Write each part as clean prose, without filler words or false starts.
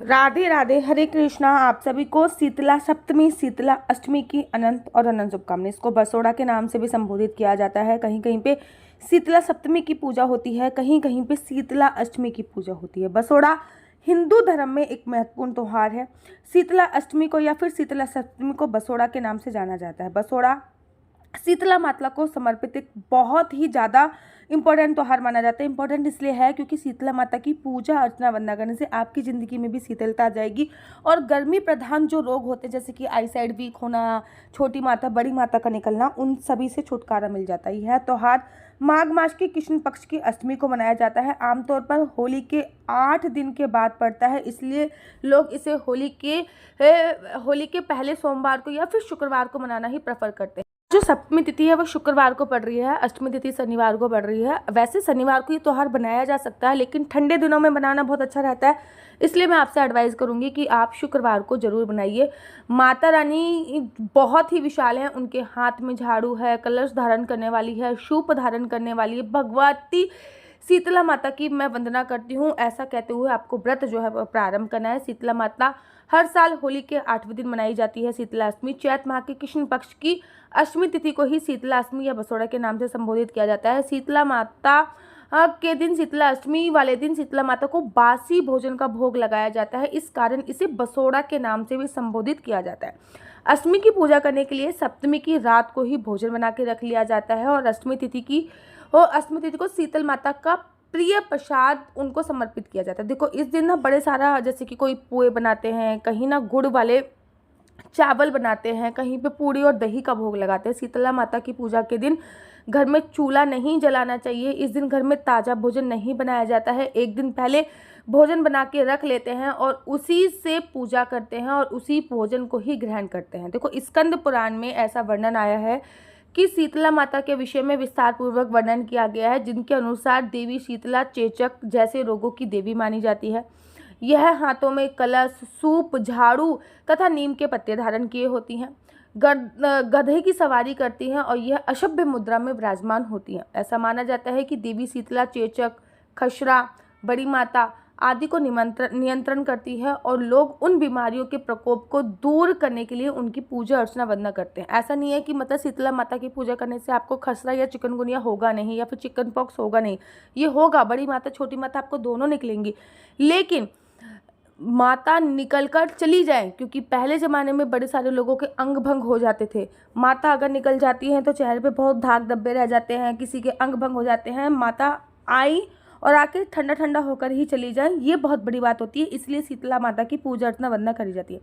राधे राधे, हरे कृष्णा। आप सभी को शीतला सप्तमी, शीतला अष्टमी की अनंत और अनंत शुभकामनाएं। इसको बसोड़ा के नाम से भी संबोधित किया जाता है। कहीं कहीं पे शीतला सप्तमी की पूजा होती है, कहीं कहीं पे शीतला अष्टमी की पूजा होती है। बसोड़ा हिंदू धर्म में एक महत्वपूर्ण त्योहार है। शीतला अष्टमी को या फिर शीतला सप्तमी को बसोड़ा के नाम से जाना जाता है। बसोड़ा शीतला माता को समर्पित एक बहुत ही ज़्यादा इंपॉर्टेंट त्यौहार माना जाता है। इंपॉर्टेंट इसलिए है क्योंकि शीतला माता की पूजा अर्चना वंदना करने से आपकी ज़िंदगी में भी शीतलता आ जाएगी और गर्मी प्रधान जो रोग होते हैं जैसे कि आई साइड वीक होना, छोटी माता बड़ी माता का निकलना, उन सभी से छुटकारा मिल जाता है। यह त्यौहार माघ मास के कृष्ण पक्ष की अष्टमी को मनाया जाता है। आमतौर पर होली के 8 दिन के बाद पड़ता है, इसलिए लोग इसे होली के पहले सोमवार को या फिर शुक्रवार को मनाना ही प्रेफर करते हैं। जो सप्तमी तिथि है वो शुक्रवार को पड़ रही है, अष्टमी तिथि शनिवार को पड़ रही है। वैसे शनिवार को ये त्यौहार बनाया जा सकता है, लेकिन ठंडे दिनों में बनाना बहुत अच्छा रहता है, इसलिए मैं आपसे एडवाइस करूंगी कि आप शुक्रवार को जरूर बनाइए। माता रानी बहुत ही विशाल हैं, उनके हाथ में झाड़ू है, कलश धारण करने वाली है, शूप धारण करने वाली है। भगवती शीतला माता की मैं वंदना करती हूँ, ऐसा कहते हुए आपको व्रत जो है प्रारंभ करना है। शीतला माता हर साल होली के 8वें दिन मनाई जाती है। शीतला अष्टमी चैत माह के कृष्ण पक्ष की अष्टमी तिथि को ही शीतला अष्टमी या बसोड़ा के नाम से संबोधित किया जाता है। शीतला माता के दिन, शीतला अष्टमी वाले दिन शीतला माता को बासी भोजन का भोग लगाया जाता है, इस कारण इसे बसोड़ा के नाम से भी संबोधित किया जाता है। अष्टमी की पूजा करने के लिए सप्तमी की रात को ही भोजन बना के रख लिया जाता है और अष्टमी तिथि को शीतल माता का प्रिय प्रसाद उनको समर्पित किया जाता है। देखो इस दिन ना बड़े सारा, जैसे कि कोई पुए बनाते हैं, कहीं ना गुड़ वाले चावल बनाते हैं, कहीं पे पूड़ी और दही का भोग लगाते हैं। शीतला माता की पूजा के दिन घर में चूल्हा नहीं जलाना चाहिए। इस दिन घर में ताज़ा भोजन नहीं बनाया जाता है। एक दिन पहले भोजन बना के रख लेते हैं और उसी से पूजा करते हैं और उसी भोजन को ही ग्रहण करते हैं। देखो स्कंद पुराण में ऐसा वर्णन आया है कि शीतला माता के विषय में विस्तार पूर्वक वर्णन किया गया है, जिनके अनुसार देवी शीतला चेचक जैसे रोगों की देवी मानी जाती है। यह हाथों में कलश, सूप, झाड़ू तथा नीम के पत्ते धारण किए होती हैं, गधे की सवारी करती हैं और यह अशुभ मुद्रा में विराजमान होती हैं। ऐसा माना जाता है कि देवी शीतला चेचक, खसरा, बड़ी माता आदि को नियंत्रण करती है और लोग उन बीमारियों के प्रकोप को दूर करने के लिए उनकी पूजा अर्चना वंदना करते हैं। ऐसा नहीं है कि मतलब शीतला माता की पूजा करने से आपको खसरा या चिकनगुनिया होगा नहीं या फिर चिकन पॉक्स होगा नहीं, ये होगा। बड़ी माता छोटी माता आपको दोनों निकलेंगी, लेकिन माता निकल कर चली जाए, क्योंकि पहले ज़माने में बड़े सारे लोगों के अंग भंग हो जाते थे। माता अगर निकल जाती हैं तो चेहरे पे बहुत दाग धब्बे रह जाते हैं, किसी के अंग भंग हो जाते हैं। माता आई और आके ठंडा ठंडा होकर ही चली जाए, ये बहुत बड़ी बात होती है, इसलिए शीतला माता की पूजा अर्चना वंदना करी जाती है।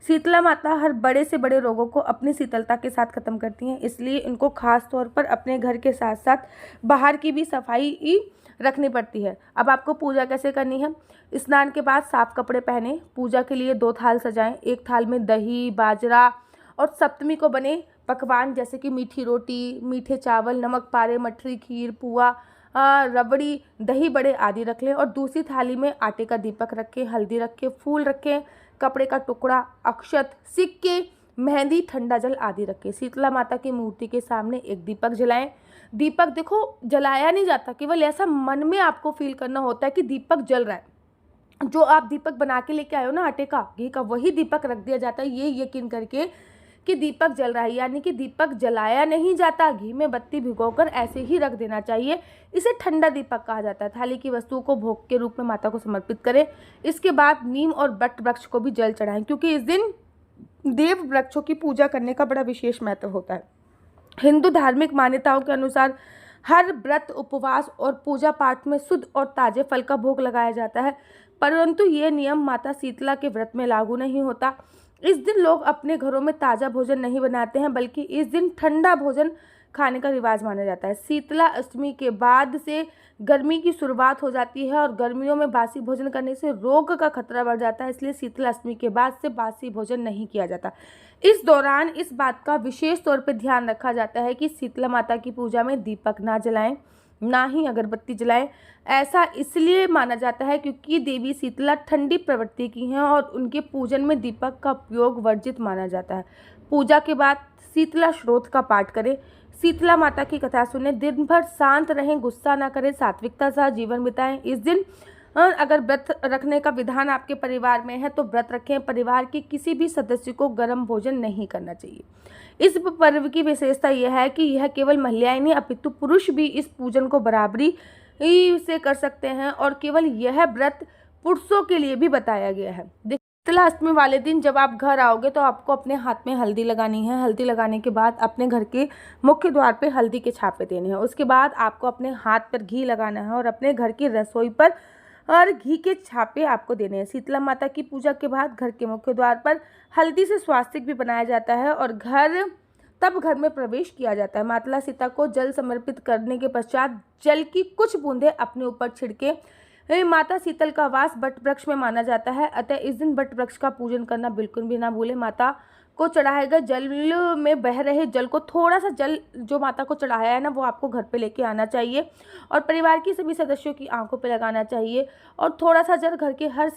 शीतला माता हर बड़े से बड़े रोगों को अपनी शीतलता के साथ खत्म करती हैं, इसलिए इनको खास तौर पर अपने घर के साथ साथ बाहर की भी सफाई रखनी पड़ती है। अब आपको पूजा कैसे करनी है? स्नान के बाद साफ कपड़े पहने, पूजा के लिए 2 थाल सजाएं। एक थाल में दही, बाजरा और सप्तमी को बने पकवान जैसे कि मीठी रोटी, मीठे चावल, नमक पारे, मठरी, खीर, पुआ, रबड़ी, दही बड़े आदि रख लें और दूसरी थाली में आटे का दीपक रखें, हल्दी रखें, फूल रखें, कपड़े का टुकड़ा, अक्षत, सिक्के, मेहंदी, ठंडा जल आदि रखें। शीतला माता की मूर्ति के सामने एक दीपक जलाएं। दीपक देखो जलाया नहीं जाता, केवल ऐसा मन में आपको फील करना होता है कि दीपक जल रहा है। जो आप दीपक बना के लेके आए हो ना आटे का, घी का, वही दीपक रख दिया जाता है, ये यकीन करके कि दीपक जल रहा है, यानी कि दीपक जलाया नहीं जाता। घी में बत्ती भिगोकर ऐसे ही रख देना चाहिए, इसे ठंडा दीपक कहा जाता है। थाली की वस्तुओं को भोग के रूप में माता को समर्पित करें। इसके बाद नीम और बट वृक्ष को भी जल चढ़ाएं, क्योंकि इस दिन देव वृक्षों की पूजा करने का बड़ा विशेष महत्व होता है। हिंदू धार्मिक मान्यताओं के अनुसार हर व्रत, उपवास और पूजा पाठ में शुद्ध और ताजे फल का भोग लगाया जाता है, परंतु ये नियम माता शीतला के व्रत में लागू नहीं होता। इस दिन लोग अपने घरों में ताज़ा भोजन नहीं बनाते हैं, बल्कि इस दिन ठंडा भोजन खाने का रिवाज माना जाता है। शीतला अष्टमी के बाद से गर्मी की शुरुआत हो जाती है और गर्मियों में बासी भोजन करने से रोग का खतरा बढ़ जाता है, इसलिए शीतला अष्टमी के बाद से बासी भोजन नहीं किया जाता। इस दौरान इस बात का विशेष तौर पर ध्यान रखा जाता है कि शीतला माता की पूजा में दीपक ना जलाएं, ना ही अगरबत्ती जलाएं। ऐसा इसलिए माना जाता है क्योंकि देवी शीतला ठंडी प्रवृत्ति की हैं और उनके पूजन में दीपक का उपयोग वर्जित माना जाता है। पूजा के बाद शीतला श्रोत का पाठ करें, शीतला माता की कथा सुने, दिन भर शांत रहें, गुस्सा ना करें, सात्विकता से जीवन बिताएं। इस दिन अगर व्रत रखने का विधान आपके परिवार में है तो व्रत रखें। परिवार के किसी भी सदस्य को गर्म भोजन नहीं करना चाहिए। इस पर्व की विशेषता यह है कि यह केवल महिलाएं नहीं अपितु पुरुष भी इस पूजन को बराबरी से कर सकते हैं और केवल यह व्रत पुरुषों के लिए भी बताया गया है। शीतला अष्टमी वाले दिन जब आप घर आओगे तो आपको अपने हाथ में हल्दी लगानी है। हल्दी लगाने के बाद अपने घर के मुख्य द्वार पे हल्दी के छापे देने हैं। उसके बाद आपको अपने हाथ पर घी लगाना है और अपने घर की रसोई पर और घी के छापे आपको देने हैं। शीतला माता की पूजा के बाद घर के मुख्य द्वार पर हल्दी से स्वास्तिक भी बनाया जाता है और तब घर में प्रवेश किया जाता है। माता सीता को जल समर्पित करने के पश्चात जल की कुछ बूंदें अपने ऊपर छिड़के माता शीतल का वास बट वृक्ष में माना जाता है, अतः इस दिन बट वृक्ष का पूजन करना बिल्कुल भी ना भूलें। माता को चढ़ाए गए जल में बह रहे जल को थोड़ा सा जल जो माता को चढ़ाया है ना वो आपको घर पे लेके आना चाहिए और परिवार की सभी सदस्यों की आंखों पे लगाना चाहिए और थोड़ा सा जल घर के हर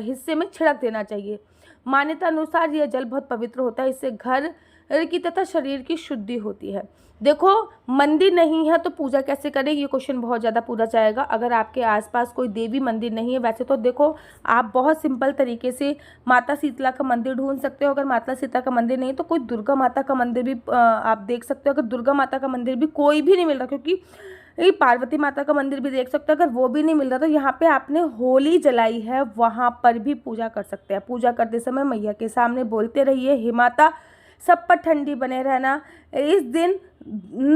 हिस्से में छिड़क देना चाहिए। मान्यता अनुसार यह जल बहुत पवित्र होता है, इससे घर की तथा शरीर की शुद्धि होती है। देखो मंदिर नहीं है तो पूजा कैसे करें, ये क्वेश्चन बहुत ज़्यादा पूछा जाएगा। अगर आपके आसपास कोई देवी मंदिर नहीं है, वैसे तो देखो आप बहुत सिंपल तरीके से माता शीतला का मंदिर ढूंढ सकते हो। अगर माता सीता का मंदिर नहीं तो कोई दुर्गा माता का मंदिर भी आप देख सकते हो। अगर दुर्गा माता का मंदिर भी कोई भी नहीं मिल रहा, क्योंकि ये पार्वती माता का मंदिर भी देख सकते हो, अगर वो भी नहीं मिल रहा तो यहाँ पे आपने होली जलाई है वहाँ पर भी पूजा कर सकते हैं। पूजा करते समय मैया के सामने बोलते रहिए, हे माता सब पर ठंडी बने रहना। इस दिन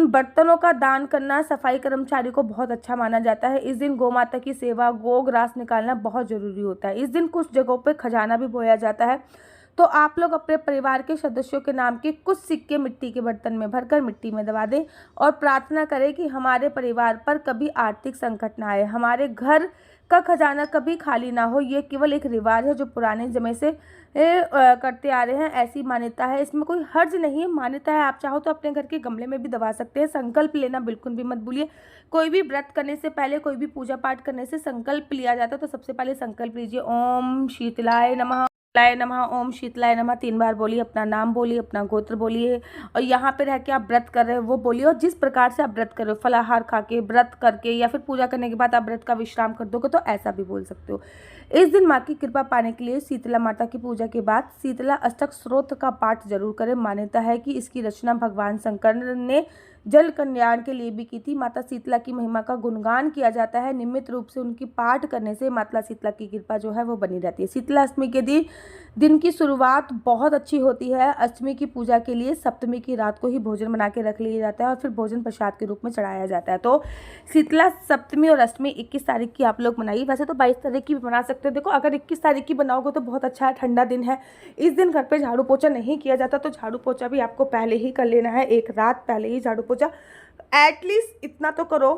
बर्तनों का दान करना सफाई कर्मचारी को बहुत अच्छा माना जाता है। इस दिन गौ माता की सेवा गौ ग्रास निकालना बहुत ज़रूरी होता है। इस दिन कुछ जगहों पे खजाना भी बोया जाता है। तो आप लोग अपने परिवार के सदस्यों के नाम के कुछ सिक्के मिट्टी के बर्तन में भरकर मिट्टी में दबा दें और प्रार्थना करें कि हमारे परिवार पर कभी आर्थिक संकट ना आए, हमारे घर का खजाना कभी खाली ना हो। ये केवल एक रिवाज है जो पुराने समय से करते आ रहे हैं। ऐसी मान्यता है, इसमें कोई हर्ज नहीं है, मान्यता है। आप चाहो तो अपने घर के गमले में भी दबा सकते हैं। संकल्प लेना बिल्कुल भी मत भूलिए। कोई भी व्रत करने से पहले, कोई भी पूजा पाठ करने से संकल्प लिया जाता है तो सबसे पहले संकल्प लीजिए, ओम शीतलाय नमः, नमः, ओम शीतलाय नमः 3 बार बोलिए। अपना नाम बोलिए, अपना गोत्र बोलिए और यहाँ पे रह के आप व्रत कर रहे हो वो बोलिए। और जिस प्रकार से आप व्रत कर रहे हो, फलाहार खा के, व्रत करके या फिर पूजा करने के बाद आप व्रत का विश्राम कर दोगे तो ऐसा भी बोल सकते हो। इस दिन माँ की कृपा पाने के लिए शीतला माता की पूजा के बाद शीतला अष्टक स्तोत्र का पाठ जरूर करें। मान्यता है कि इसकी रचना भगवान शंकर ने जल कल्याण के लिए भी की थी। माता शीतला की महिमा का गुणगान किया जाता है। नियमित रूप से उनकी पाठ करने से माता शीतला की कृपा जो है वो बनी रहती है। शीतला अष्टमी के दिन की शुरुआत बहुत अच्छी होती है। अष्टमी की पूजा के लिए सप्तमी की रात को ही भोजन बना के रख लिया जाता है और फिर भोजन प्रसाद के रूप में चढ़ाया जाता है। तो शीतला सप्तमी और अष्टमी 21 तारीख की आप लोग मनाइए। वैसे तो 22 तारीख की भी बना सकते हो। देखो अगर 21 तारीख की बनाओगे तो बहुत अच्छा है, ठंडा दिन है। इस दिन घर पे झाड़ू पोछा नहीं किया जाता तो झाड़ू पोछा भी आपको पहले ही कर लेना है, एक रात पहले ही झाड़ू पोछा। एटलीस्ट इतना तो करो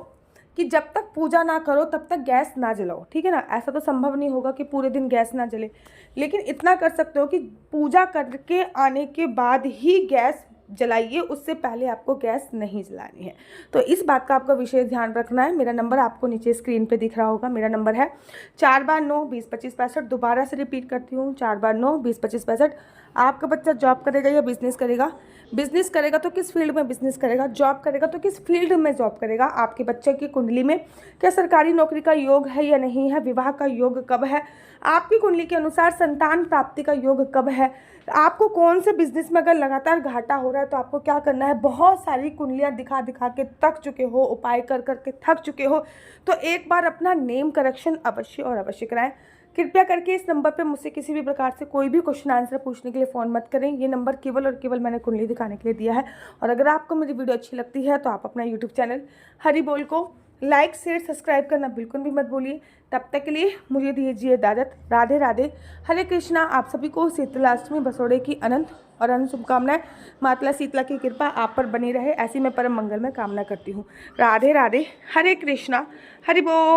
कि जब तक पूजा ना करो तब तक गैस ना जलाओ, ठीक है ना। ऐसा तो संभव नहीं होगा कि पूरे दिन गैस ना जले, लेकिन इतना कर सकते हो कि पूजा करके आने के बाद ही गैस जलाइए, उससे पहले आपको गैस नहीं जलानी है। तो इस बात का आपको विशेष ध्यान रखना है। मेरा नंबर आपको नीचे स्क्रीन पे दिख रहा होगा। मेरा नंबर है 4 बार 9 20 25 65। दोबारा से रिपीट करती हूँ, 4 बार 9 20 25 65। आपका बच्चा जॉब करेगा या बिजनेस करेगा? बिजनेस करेगा तो किस फील्ड में बिजनेस करेगा? जॉब करेगा तो किस फील्ड में जॉब करेगा? आपके बच्चे की कुंडली में क्या सरकारी नौकरी का योग है या नहीं है? विवाह का योग कब है? आपकी कुंडली के अनुसार संतान प्राप्ति का योग कब है? आपको कौन से बिजनेस में अगर लगातार घाटा हो रहा है तो आपको क्या करना है? बहुत सारी कुंडलियां दिखा दिखा के थक चुके हो, उपाय कर करके थक चुके हो, तो एक बार अपना नेम करेक्शन अवश्य और अवश्य कराएं। कृपया करके इस नंबर पे मुझसे किसी भी प्रकार से कोई भी क्वेश्चन आंसर पूछने के लिए फ़ोन मत करें। ये नंबर केवल और केवल मैंने कुंडली दिखाने के लिए दिया है। और अगर आपको मेरी वीडियो अच्छी लगती है तो आप अपना यूट्यूब चैनल हरि बोल को लाइक शेयर सब्सक्राइब करना बिल्कुल भी मत भूलिए। तब तक के लिए मुझे दीजिए इजाज़त। राधे राधे, हरे कृष्णा। आप सभी को शीतलाष्टमी बसोड़े की अनंत और अनंत शुभकामनाएं। माता शीतला की कृपा आप पर बनी रहे, ऐसी मैं परम मंगल में कामना करती हूँ। राधे राधे, हरे कृष्णा, हरि बोल।